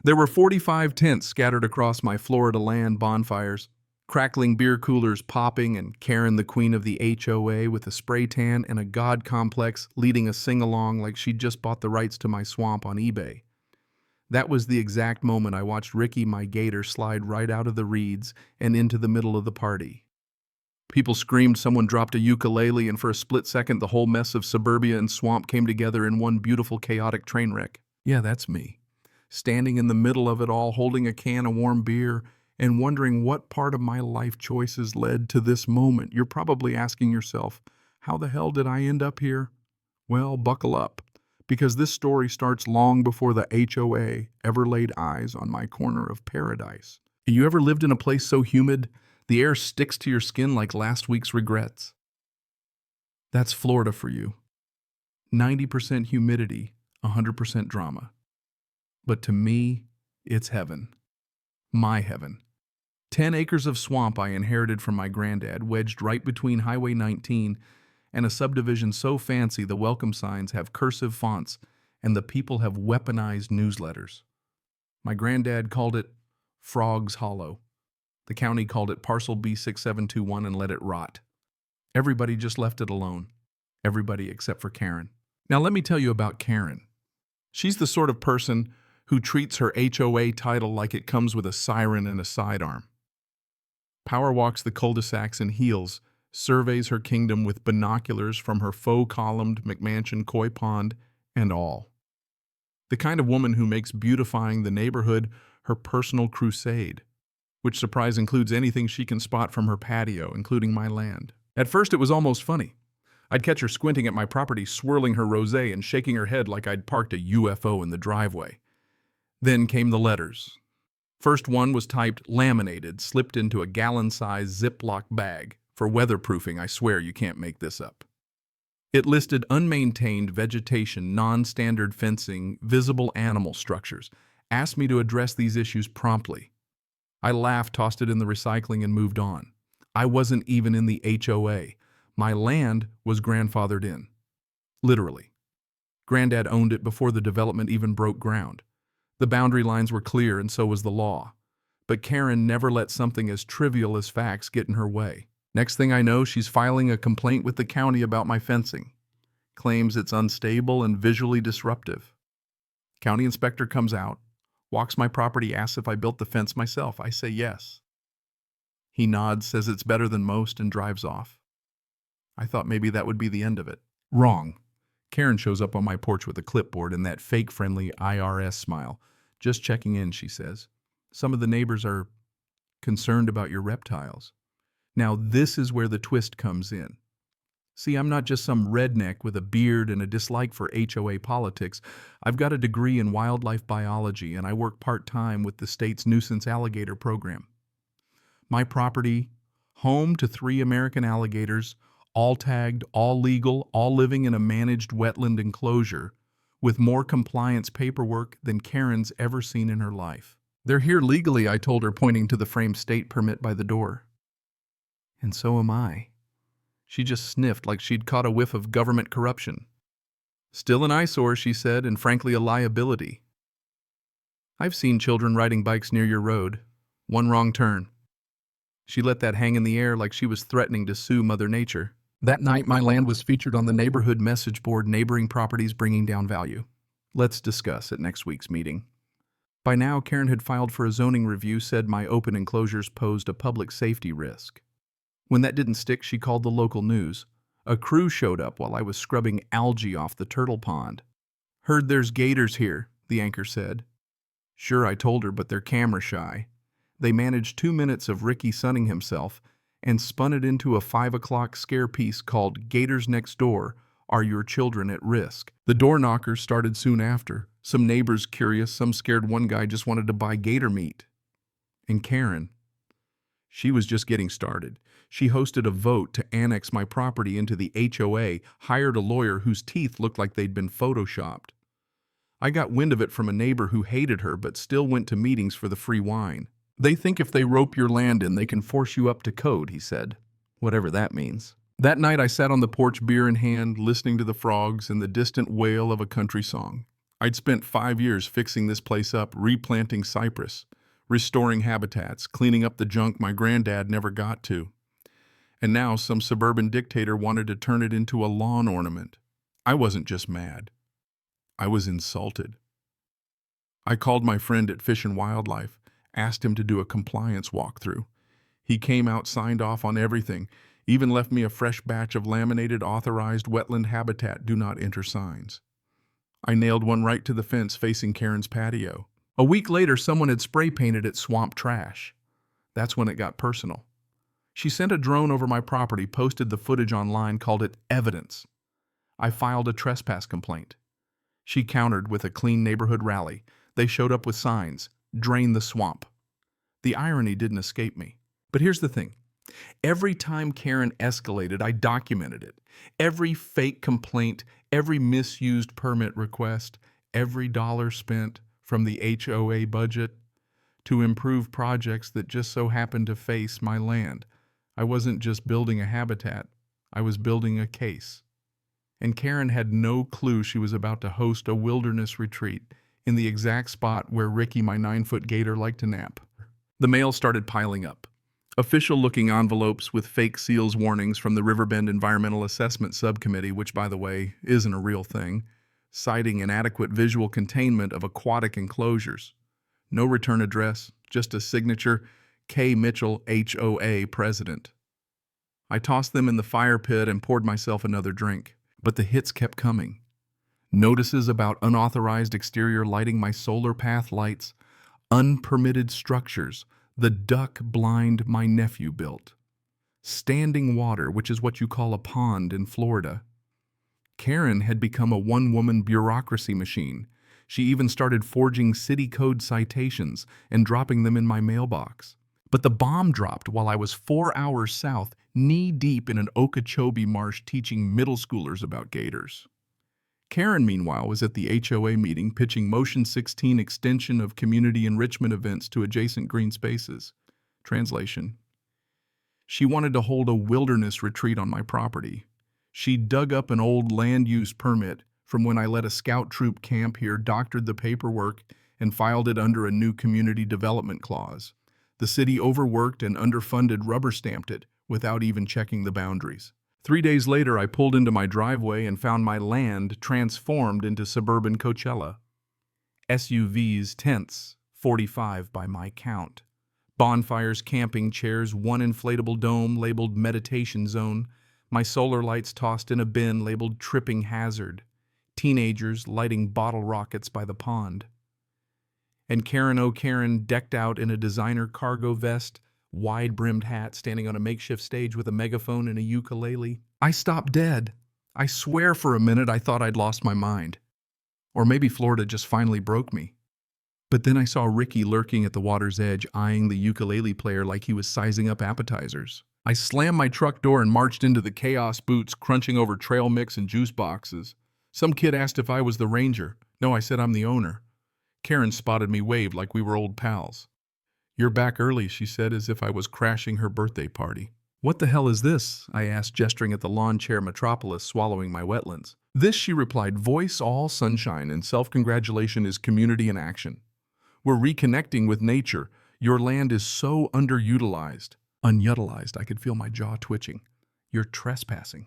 There were 45 tents scattered across my Florida land bonfires, crackling beer coolers popping, and Karen, the queen of the HOA, with a spray tan and a god complex, leading a sing-along like she'd just bought the rights to my swamp on eBay. That was the exact moment I watched Ricky, my gator, slide right out of the reeds and into the middle of the party. People screamed, someone dropped a ukulele, and for a split second the whole mess of suburbia and swamp came together in one beautiful chaotic train wreck. Yeah, that's me. Standing in the middle of it all, holding a can of warm beer, and wondering what part of my life choices led to this moment. You're probably asking yourself, how the hell did I end up here? Well, buckle up, because this story starts long before the HOA ever laid eyes on my corner of paradise. You ever lived in a place so humid, the air sticks to your skin like last week's regrets? That's Florida for you. 90% humidity, 100% drama. But to me, it's heaven. My heaven. 10 acres of swamp I inherited from my granddad, wedged right between Highway 19 and a subdivision so fancy the welcome signs have cursive fonts and the people have weaponized newsletters. My granddad called it Frog's Hollow. The county called it Parcel B6721 and let it rot. Everybody just left it alone. Everybody except for Karen. Now let me tell you about Karen. She's the sort of person who treats her HOA title like it comes with a siren and a sidearm. Power walks the cul-de-sacs in heels, surveys her kingdom with binoculars from her faux-columned McMansion koi pond and all. The kind of woman who makes beautifying the neighborhood her personal crusade, which surprise includes anything she can spot from her patio, including my land. At first it was almost funny. I'd catch her squinting at my property, swirling her rosé and shaking her head like I'd parked a UFO in the driveway. Then came the letters. First one was typed laminated, slipped into a gallon-sized Ziploc bag. For weatherproofing, I swear you can't make this up. It listed unmaintained vegetation, non-standard fencing, visible animal structures. Asked me to address these issues promptly. I laughed, tossed it in the recycling, and moved on. I wasn't even in the HOA. My land was grandfathered in. Literally. Granddad owned it before the development even broke ground. The boundary lines were clear, and so was the law. But Karen never let something as trivial as facts get in her way. Next thing I know, she's filing a complaint with the county about my fencing. Claims it's unstable and visually disruptive. County inspector comes out, walks my property, asks if I built the fence myself. I say yes. He nods, says it's better than most, and drives off. I thought maybe that would be the end of it. Wrong. Karen shows up on my porch with a clipboard and that fake friendly IRS smile. Just checking in, she says. Some of the neighbors are concerned about your reptiles. Now this is where the twist comes in. See, I'm not just some redneck with a beard and a dislike for HOA politics. I've got a degree in wildlife biology and I work part-time with the state's nuisance alligator program. My property, home to 3 American alligators, all tagged, all legal, all living in a managed wetland enclosure, with more compliance paperwork than Karen's ever seen in her life. They're here legally, I told her, pointing to the framed state permit by the door. And so am I. She just sniffed like she'd caught a whiff of government corruption. Still an eyesore, she said, and frankly a liability. I've seen children riding bikes near your road. One wrong turn. She let that hang in the air like she was threatening to sue Mother Nature. That night, my land was featured on the neighborhood message board, neighboring properties bringing down value. Let's discuss at next week's meeting. By now, Karen had filed for a zoning review, said my open enclosures posed a public safety risk. When that didn't stick, she called the local news. A crew showed up while I was scrubbing algae off the turtle pond. Heard there's gators here, the anchor said. Sure, I told her, but they're camera shy. They managed 2 minutes of Ricky sunning himself and spun it into a 5 o'clock scare piece called Gators Next Door, Are Your Children at Risk? The door knockers started soon after. Some neighbors curious, some scared. One guy just wanted to buy gator meat. And Karen, she was just getting started. She hosted a vote to annex my property into the HOA, hired a lawyer whose teeth looked like they'd been photoshopped. I got wind of it from a neighbor who hated her but still went to meetings for the free wine. They think if they rope your land in, they can force you up to code, he said. Whatever that means. That night I sat on the porch, beer in hand, listening to the frogs and the distant wail of a country song. I'd spent 5 years fixing this place up, replanting cypress, restoring habitats, cleaning up the junk my granddad never got to. And now some suburban dictator wanted to turn it into a lawn ornament. I wasn't just mad. I was insulted. I called my friend at Fish and Wildlife, asked him to do a compliance walkthrough. He came out, signed off on everything, even left me a fresh batch of laminated authorized wetland habitat do not enter signs. I nailed one right to the fence facing Karen's patio. A week later, someone had spray painted it swamp trash. That's when it got personal. She sent a drone over my property, posted the footage online, called it evidence. I filed a trespass complaint. She countered with a clean neighborhood rally. They showed up with signs, "Drain the swamp." The irony didn't escape me. But here's the thing. Every time Karen escalated, I documented it. Every fake complaint, every misused permit request, every dollar spent from the HOA budget to improve projects that just so happened to face my land. I wasn't just building a habitat, I was building a case. And Karen had no clue she was about to host a wilderness retreat in the exact spot where Ricky, my 9-foot gator, liked to nap. The mail started piling up. Official-looking envelopes with fake seals warnings from the Riverbend Environmental Assessment Subcommittee, which, by the way, isn't a real thing, citing inadequate visual containment of aquatic enclosures. No return address, just a signature, K. Mitchell, HOA, President. I tossed them in the fire pit and poured myself another drink. But the hits kept coming. Notices about unauthorized exterior lighting, my solar path lights, unpermitted structures, the duck blind my nephew built, standing water, which is what you call a pond in Florida. Karen had become a one-woman bureaucracy machine. She even started forging city code citations and dropping them in my mailbox. But the bomb dropped while I was 4 hours south, knee-deep in an Okeechobee marsh teaching middle schoolers about gators. Karen, meanwhile, was at the HOA meeting pitching Motion 16 extension of community enrichment events to adjacent green spaces. Translation: she wanted to hold a wilderness retreat on my property. She dug up an old land use permit from when I let a scout troop camp here, doctored the paperwork, and filed it under a new community development clause. The city overworked and underfunded rubber-stamped it without even checking the boundaries. 3 days later, I pulled into my driveway and found my land transformed into suburban Coachella. SUVs, tents, 45 by my count. Bonfires, camping chairs, one inflatable dome labeled meditation zone. My solar lights tossed in a bin labeled tripping hazard. Teenagers lighting bottle rockets by the pond. And Karen O'Karen decked out in a designer cargo vest, wide-brimmed hat, standing on a makeshift stage with a megaphone and a ukulele. I stopped dead. I swear for a minute I thought I'd lost my mind. Or maybe Florida just finally broke me. But then I saw Ricky lurking at the water's edge, eyeing the ukulele player like he was sizing up appetizers. I slammed my truck door and marched into the chaos boots, crunching over trail mix and juice boxes. Some kid asked if I was the ranger. No, I said I'm the owner. Karen spotted me, waved like we were old pals. "You're back early," she said, as if I was crashing her birthday party. "What the hell is this?" I asked, gesturing at the lawn chair metropolis swallowing my wetlands. "This," she replied, "voice all sunshine and self-congratulation is community in action. We're reconnecting with nature. Your land is so underutilized." Unutilized, I could feel my jaw twitching. "You're trespassing.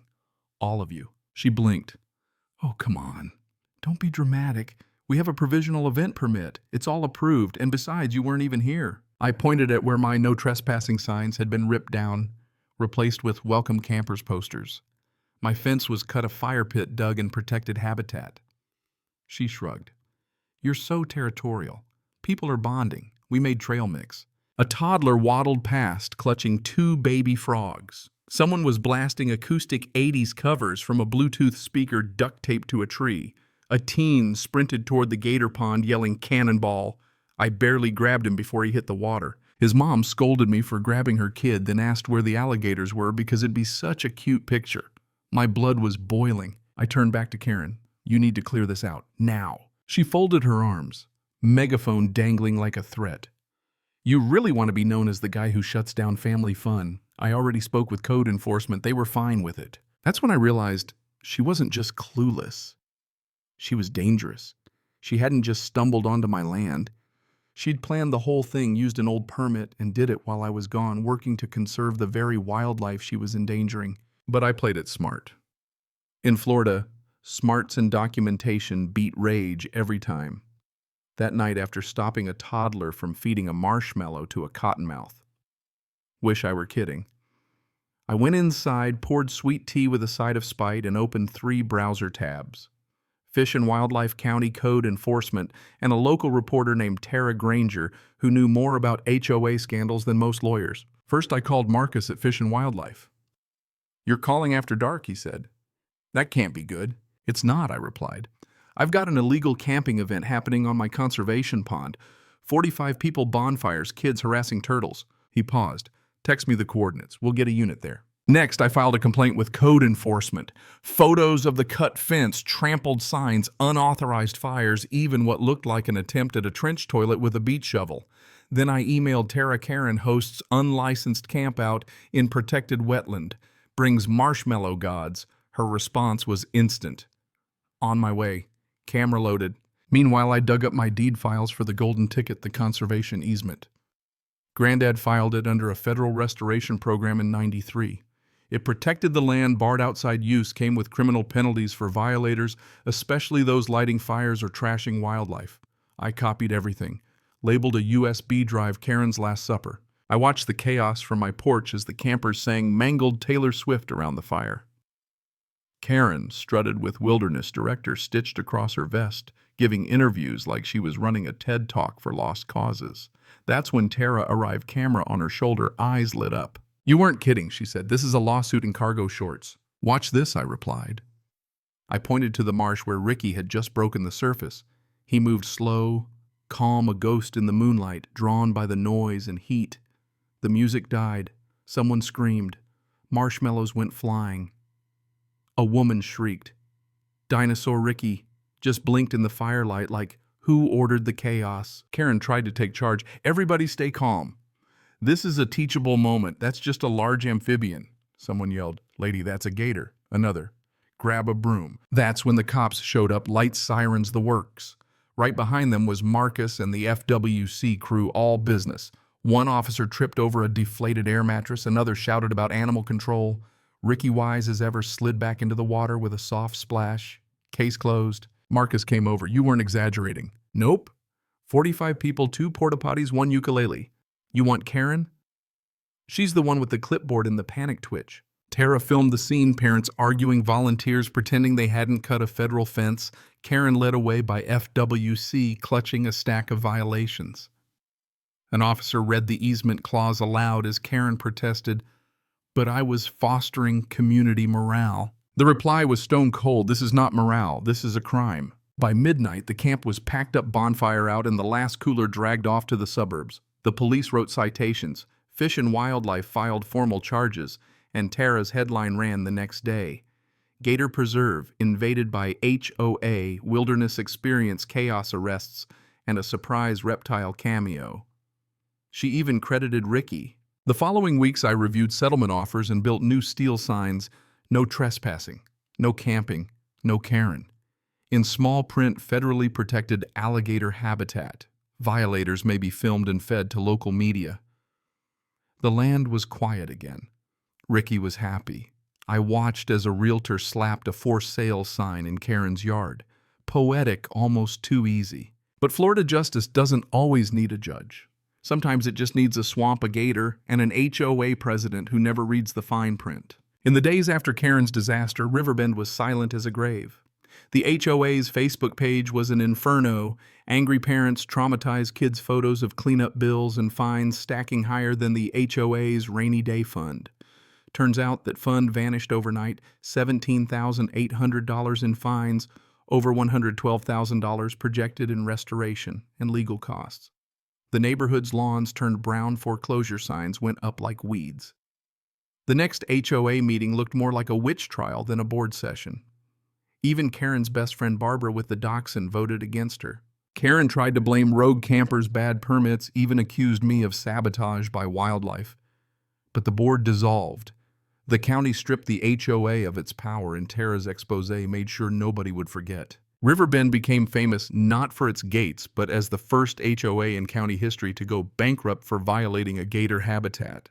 All of you." She blinked. "Oh, come on. Don't be dramatic. We have a provisional event permit. It's all approved, and besides, you weren't even here." I pointed at where my no trespassing signs had been ripped down, replaced with welcome campers posters. My fence was cut a fire pit dug in protected habitat. She shrugged. "You're so territorial. People are bonding. We made trail mix." A toddler waddled past, clutching 2 baby frogs. Someone was blasting acoustic 80s covers from a Bluetooth speaker duct taped to a tree. A teen sprinted toward the gator pond, yelling "cannonball." I barely grabbed him before he hit the water. His mom scolded me for grabbing her kid, then asked where the alligators were because it'd be such a cute picture. My blood was boiling. I turned back to Karen. "You need to clear this out, now." She folded her arms, megaphone dangling like a threat. "You really want to be known as the guy who shuts down family fun. I already spoke with code enforcement. They were fine with it." That's when I realized she wasn't just clueless. She was dangerous. She hadn't just stumbled onto my land. She'd planned the whole thing, used an old permit, and did it while I was gone, working to conserve the very wildlife she was endangering. But I played it smart. In Florida, smarts and documentation beat rage every time. That night, after stopping a toddler from feeding a marshmallow to a cottonmouth. Wish I were kidding. I went inside, poured sweet tea with a side of spite, and opened 3 browser tabs. Fish and Wildlife County Code Enforcement, and a local reporter named Tara Granger who knew more about HOA scandals than most lawyers. First, I called Marcus at Fish and Wildlife. "You're calling after dark," he said. "That can't be good." "It's not," I replied. "I've got an illegal camping event happening on my conservation pond. 45 people, bonfires, kids harassing turtles." He paused. "Text me the coordinates. We'll get a unit there." Next, I filed a complaint with code enforcement. Photos of the cut fence, trampled signs, unauthorized fires, even what looked like an attempt at a trench toilet with a beach shovel. Then I emailed Tara. Karen hosts unlicensed campout in protected wetland, brings marshmallow gods. Her response was instant. "On my way. Camera loaded." Meanwhile, I dug up my deed files for the golden ticket, the conservation easement. Granddad filed it under a federal restoration program in '93. It protected the land, barred outside use, came with criminal penalties for violators, especially those lighting fires or trashing wildlife. I copied everything, labeled a USB drive Karen's Last Supper. I watched the chaos from my porch as the campers sang mangled Taylor Swift around the fire. Karen strutted with wilderness director stitched across her vest, giving interviews like she was running a TED Talk for lost causes. That's when Tara arrived, camera on her shoulder, eyes lit up. "You weren't kidding," she said. "This is a lawsuit in cargo shorts." "Watch this," I replied. I pointed to the marsh where Ricky had just broken the surface. He moved slow, calm, a ghost in the moonlight, drawn by the noise and heat. The music died. Someone screamed. Marshmallows went flying. A woman shrieked. Dinosaur Ricky just blinked in the firelight like, "Who ordered the chaos?" Karen tried to take charge. "Everybody stay calm. This is a teachable moment. That's just a large amphibian." Someone yelled, "Lady, that's a gator." Another, "Grab a broom." That's when the cops showed up, lights, sirens, the works. Right behind them was Marcus and the FWC crew, all business. One officer tripped over a deflated air mattress. Another shouted about animal control. Ricky, wise as ever, slid back into the water with a soft splash. Case closed. Marcus came over. "You weren't exaggerating." "Nope. 45 people, 2 porta potties, 1 ukulele." "You want Karen?" "She's the one with the clipboard and the panic twitch." Tara filmed the scene, parents arguing, volunteers pretending they hadn't cut a federal fence. Karen led away by FWC, clutching a stack of violations. An officer read the easement clause aloud as Karen protested, "But I was fostering community morale." The reply was stone cold. "This is not morale. This is a crime." By midnight, the camp was packed up, bonfire out, and the last cooler dragged off to the suburbs. The police wrote citations, Fish and Wildlife filed formal charges, and Tara's headline ran the next day. Gator Preserve invaded by HOA, Wilderness Experience chaos arrests, and a surprise reptile cameo. She even credited Ricky. The following weeks I reviewed settlement offers and built new steel signs: "No trespassing, no camping, no Karen." In small print, federally protected alligator habitat. Violators may be filmed and fed to local media. The land was quiet again. Ricky was happy. I watched as a realtor slapped a "for sale" sign in Karen's yard. Poetic, almost too easy. But Florida justice doesn't always need a judge. Sometimes it just needs a swamp, a gator, and an HOA president who never reads the fine print. In the days after Karen's disaster, Riverbend was silent as a grave. The HOA's Facebook page was an inferno. Angry parents, traumatized kids, photos of cleanup bills and fines stacking higher than the HOA's rainy day fund. Turns out that fund vanished overnight, $17,800 in fines, over $112,000 projected in restoration and legal costs. The neighborhood's lawns turned brown, foreclosure signs went up like weeds. The next HOA meeting looked more like a witch trial than a board session. Even Karen's best friend Barbara with the dachshund voted against her. Karen tried to blame rogue campers, bad permits, even accused me of sabotage by wildlife. But the board dissolved. The county stripped the HOA of its power, and Tara's expose made sure nobody would forget. Riverbend became famous not for its gates, but as the first HOA in county history to go bankrupt for violating a gator habitat.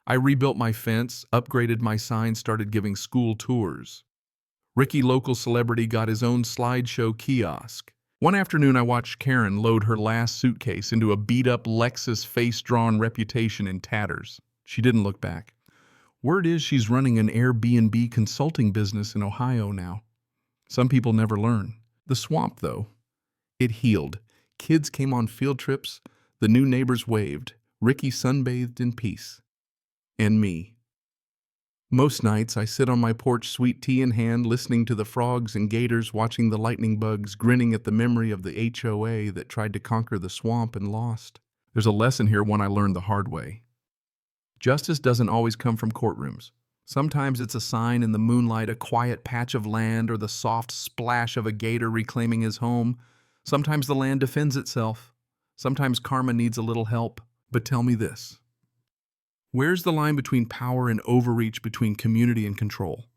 I rebuilt my fence, upgraded my sign, started giving school tours. Ricky, local celebrity, got his own slideshow kiosk. One afternoon, I watched Karen load her last suitcase into a beat-up Lexus face-drawn Reputation in tatters. She didn't look back. Word is she's running an Airbnb consulting business in Ohio now. Some people never learn. The swamp, though, it healed. Kids came on field trips. The new neighbors waved. Ricky sunbathed in peace. And me. Most nights, I sit on my porch, sweet tea in hand, listening to the frogs and gators, watching the lightning bugs, grinning at the memory of the HOA that tried to conquer the swamp and lost. There's a lesson here, one I learned the hard way. Justice doesn't always come from courtrooms. Sometimes it's a sign in the moonlight, a quiet patch of land, or the soft splash of a gator reclaiming his home. Sometimes the land defends itself. Sometimes karma needs a little help. But tell me this. Where's the line between power and overreach, between community and control?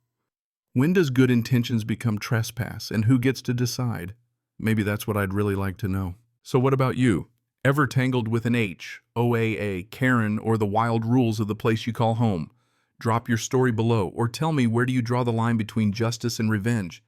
When does good intentions become trespass, and who gets to decide? Maybe that's what I'd really like to know. So what about you? Ever tangled with an HOA, Karen, or the wild rules of the place you call home? Drop your story below, or tell me, where do you draw the line between justice and revenge?